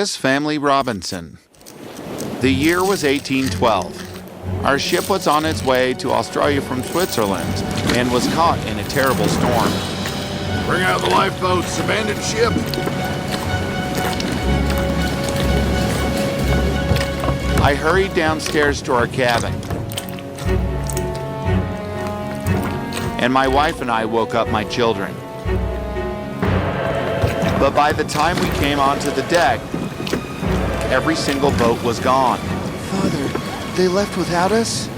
Family Robinson. The year was 1812. Our ship was on its way to Australia from Switzerland and was caught in a terrible storm. Bring out the lifeboats, abandoned ship. I hurried downstairs to our cabin, and my wife and I woke up my children. But by the time we came onto the deck, every single boat was gone. Father, they left without us?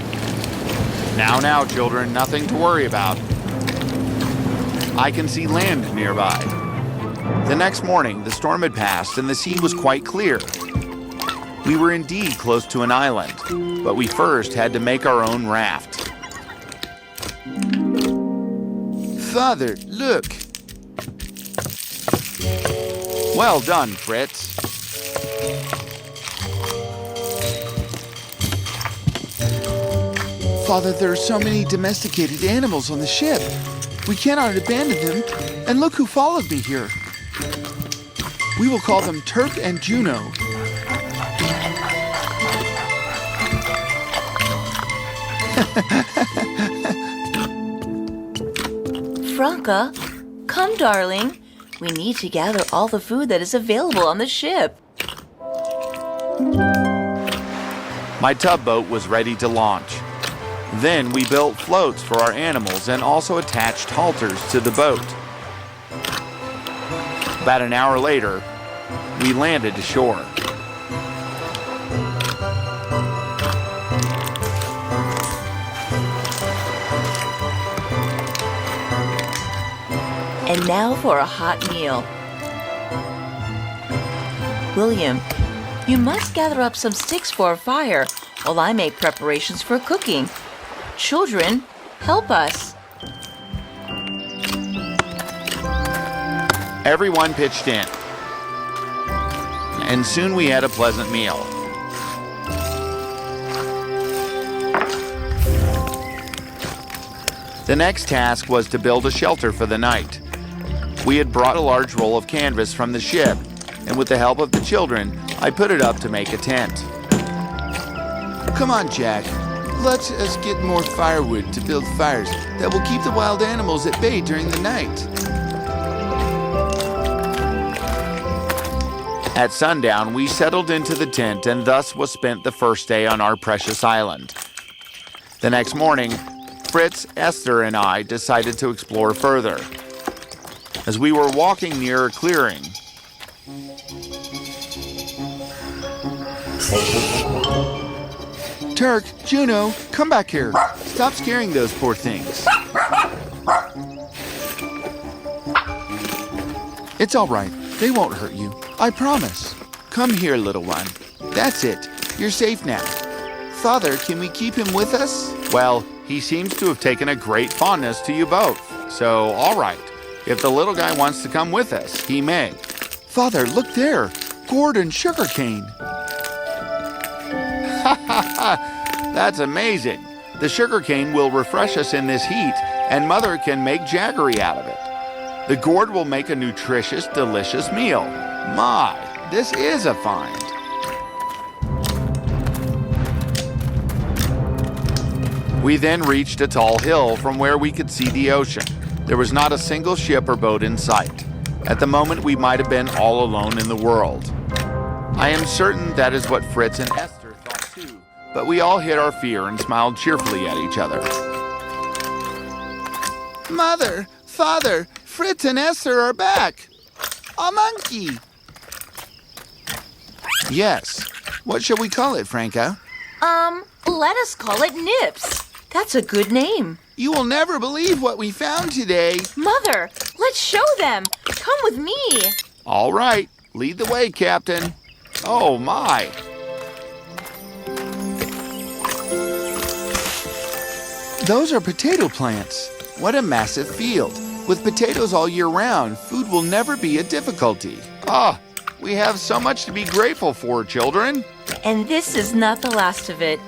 Now, children, nothing to worry about. I can see land nearby. The next morning, the storm had passed and the sea was quite clear. We were indeed close to an island, but we first had to make our own raft. Father, look. Well done, Fritz. Father, there are so many domesticated animals on the ship. We cannot abandon them. And look who followed me here. We will call them Turk and Juno. Franca, come, darling. We need to gather all the food that is available on the ship. My tugboat was ready to launch. Then we built floats for our animals and also attached halters to the boat. About an hour later, we landed ashore. And now for a hot meal. William, you must gather up some sticks for a fire while I make preparations for cooking. Children, help us. Everyone pitched in, and soon we had a pleasant meal. The next task was to build a shelter for the night. We had brought a large roll of canvas from the ship, and with the help of the children, I put it up to make a tent. Come on, Jack. Let us get more firewood to build fires that will keep the wild animals at bay during the night. At sundown, we settled into the tent, and thus was spent the first day on our precious island. The next morning, Fritz, Esther, and I decided to explore further. As we were walking near a clearing, Turk, Juno, come back here. Stop scaring those poor things. It's all right. They won't hurt you. I promise. Come here, little one. That's it. You're safe now. Father, can we keep him with us? well, he seems to have taken a great fondness to you both. So, all right. If the little guy wants to come with us, he may. Father, look there. Gourd and sugarcane. That's amazing. The sugarcane will refresh us in this heat, and Mother can make jaggery out of it. The gourd will make a nutritious, delicious meal. My, this is a find. We then reached a tall hill from where we could see the ocean. There was not a single ship or boat in sight. At the moment, we might have been all alone in the world. I am certain that is what Fritz and Esther thought too, but we all hid our fear and smiled cheerfully at each other. Mother, Father, Fritz and Esther are back. A monkey. Yes. What shall we call it, Franca? Let us call it Nips. That's a good name. You will never believe what we found today. Mother, let's show them. Come with me. All right. Lead the way, Captain. Oh, my. Those are potato plants. What a massive field. With potatoes all year round, food will never be a difficulty. Ah, we have so much to be grateful for, children. And this is not the last of it.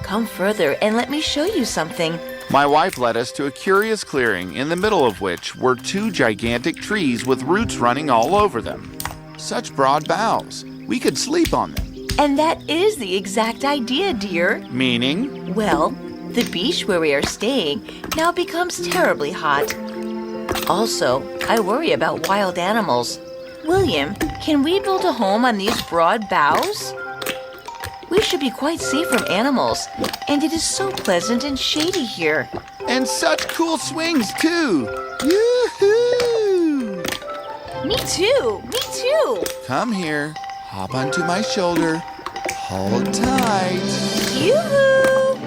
Come further and let me show you something. My wife led us to a curious clearing, in the middle of which were two gigantic trees with roots running all over them. Such broad boughs. We could sleep on them. And that is the exact idea, dear. Meaning? Well, the beach where we are staying now becomes terribly hot. Also, I worry about wild animals. William, can we build a home on these broad boughs? We should be quite safe from animals, and it is so pleasant and shady here. And such cool swings, too. Yoo-hoo! Me too! Me too! Come here. Hop onto my shoulder. Hold tight. Yoo-hoo!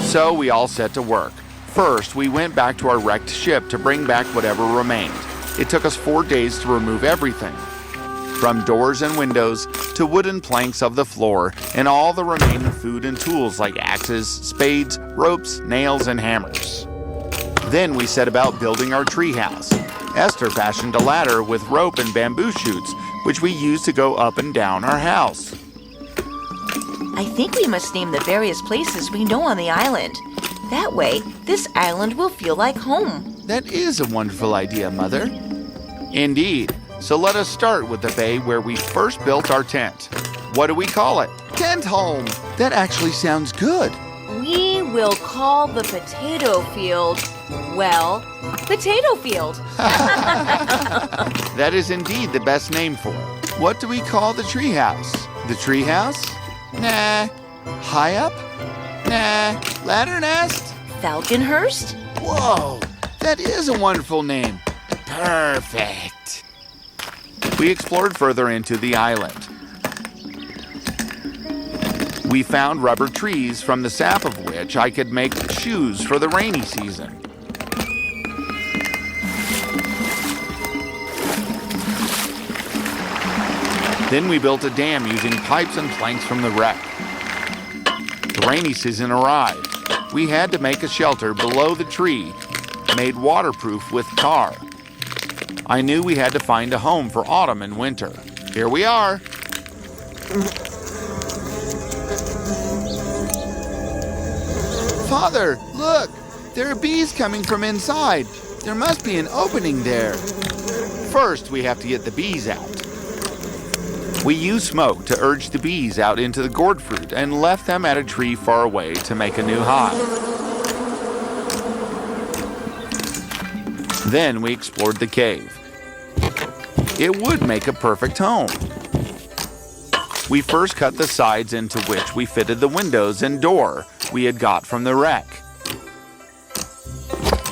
So we all set to work. First, we went back to our wrecked ship to bring back whatever remained. It took us 4 days to remove everything, from doors and windows to wooden planks of the floor and all the remaining food and tools like axes, spades, ropes, nails, and hammers. Then we set about building our treehouse. Esther fashioned a ladder with rope and bamboo shoots, which we used to go up and down our house. I think we must name the various places we know on the island. That way, this island will feel like home. That is a wonderful idea, Mother. Indeed. So let us start with the bay where we first built our tent. What do we call it? Tent home. That actually sounds good. We will call the potato field, well, potato field. That is indeed the best name for it. What do we call the treehouse? The treehouse? Nah. High up? Nah. Ladder nest? Falconhurst? Whoa, that is a wonderful name. Perfect. We explored further into the island. We found rubber trees from the sap of which I could make shoes for the rainy season. Then we built a dam using pipes and planks from the wreck. The rainy season arrived. We had to make a shelter below the tree, made waterproof with tar. I knew we had to find a home for autumn and winter. Here we are. Father, look! There are bees coming from inside. There must be an opening there. First, we have to get the bees out. We used smoke to urge the bees out into the gourd fruit and left them at a tree far away to make a new hive. Then we explored the cave. It would make a perfect home. We first cut the sides into which we fitted the windows and door we had got from the wreck.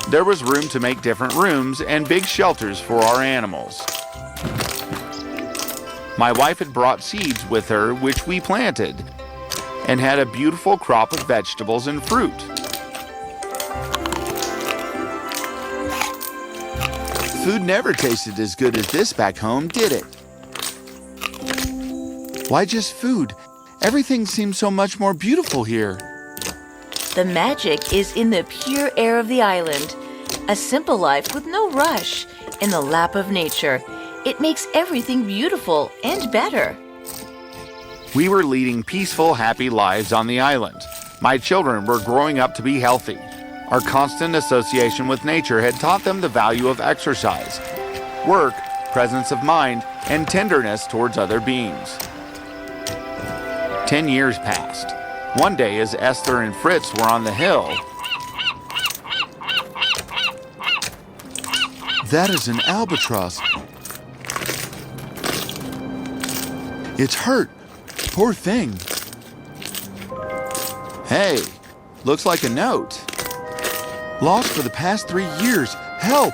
There was room to make different rooms and big shelters for our animals. My wife had brought seeds with her which we planted and had a beautiful crop of vegetables and fruit. Food never tasted as good as this back home, did it? Why just food? Everything seems so much more beautiful here. The magic is in the pure air of the island. A simple life with no rush, in the lap of nature. It makes everything beautiful and better. We were leading peaceful, happy lives on the island. My children were growing up to be healthy. Our constant association with nature had taught them the value of exercise, work, presence of mind, and tenderness towards other beings. 10 years passed. One day, as Esther and Fritz were on the hill, That is an albatross. It's hurt. Poor thing. Hey, looks like a note. Lost for the past 3 years. Help!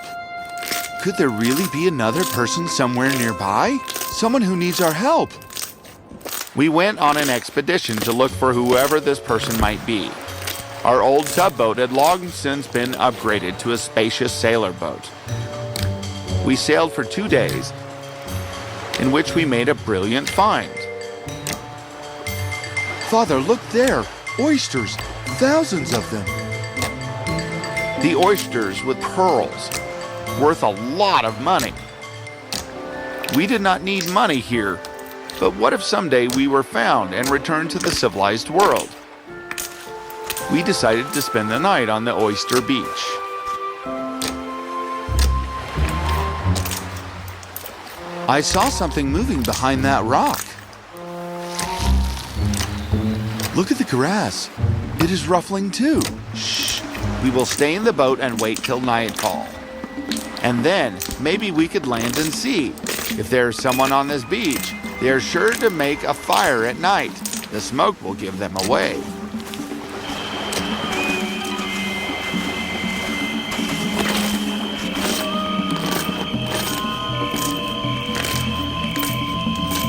Could there really be another person somewhere nearby? Someone who needs our help. we went on an expedition to look for whoever this person might be. Our old tugboat had long since been upgraded to a spacious sailor boat. We sailed for 2 days, in which we made a brilliant find. Father, look there. Oysters. Thousands of them. The oysters with pearls, worth a lot of money. We did not need money here, but what if someday we were found and returned to the civilized world? We decided to spend the night on the oyster beach. I saw something moving behind that rock. Look at the grass. It is ruffling too. Shh. We will stay in the boat and wait till nightfall. And then maybe we could land and see. If there's someone on this beach, they are sure to make a fire at night. The smoke will give them away.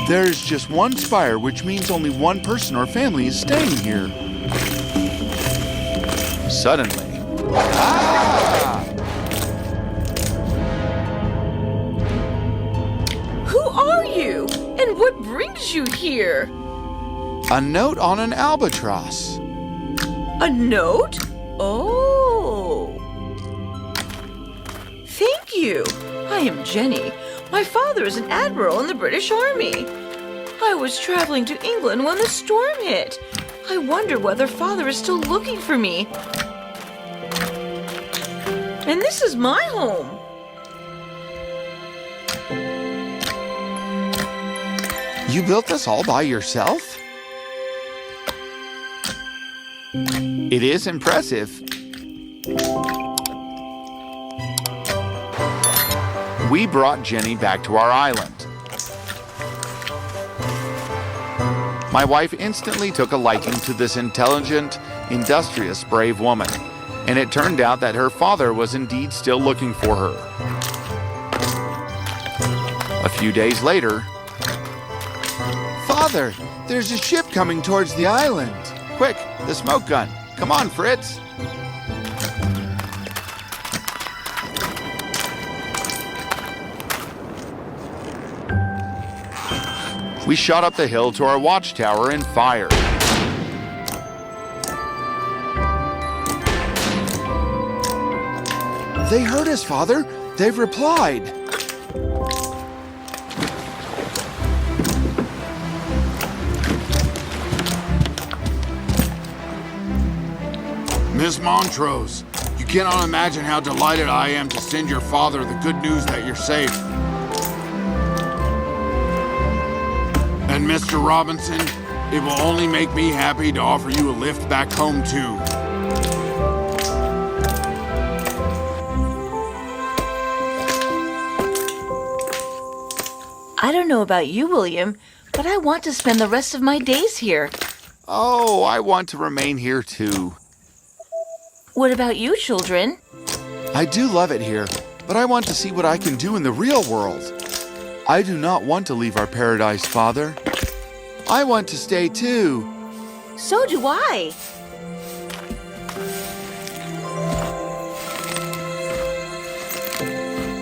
There is just one spire, which means only one person or family is staying here. Suddenly, Who are you? And what brings you here? A note on an albatross. A note? Oh. Thank you. I am Jenny. My father is an admiral in the British Army. I was traveling to England when the storm hit. I wonder whether father is still looking for me. And this is my home. You built this all by yourself? it is impressive. We brought Jenny back to our island. My wife instantly took a liking to this intelligent, industrious, brave woman, and it turned out that her father was indeed still looking for her. A few days later, Father, there's a ship coming towards the island. quick, the smoke gun. Come on, Fritz. We shot up the hill to our watchtower and fired. They heard us, Father. They've replied. Miss Montrose, you cannot imagine how delighted I am to send your father the good news that you're safe. And Mr. Robinson, it will only make me happy to offer you a lift back home too. I don't know about you, William, but I want to spend the rest of my days here. Oh, I want to remain here too. What about you, children? I do love it here, but I want to see what I can do in the real world. I do not want to leave our paradise, Father. I want to stay too. So do I.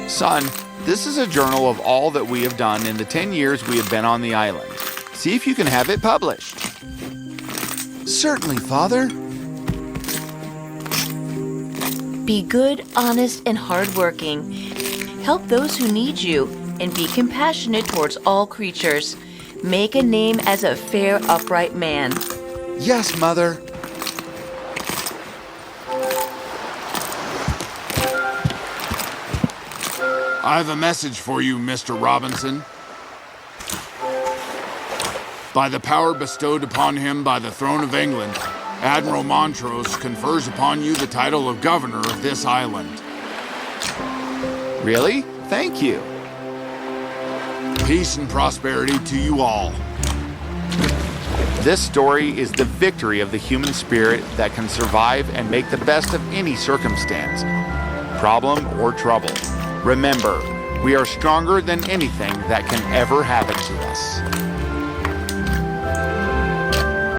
Son, this is a journal of all that we have done in the 10 years we have been on the island. See if you can have it published. Certainly, Father. Be good, honest, and hardworking. Help those who need you, and be compassionate towards all creatures. Make a name as a fair, upright man. Yes, Mother. I have a message for you, Mr. Robinson. By the power bestowed upon him by the throne of England, Admiral Montrose confers upon you the title of governor of this island. Really? Thank you. Peace and prosperity to you all. This story is the victory of the human spirit that can survive and make the best of any circumstance, problem or trouble. Remember, we are stronger than anything that can ever happen to us.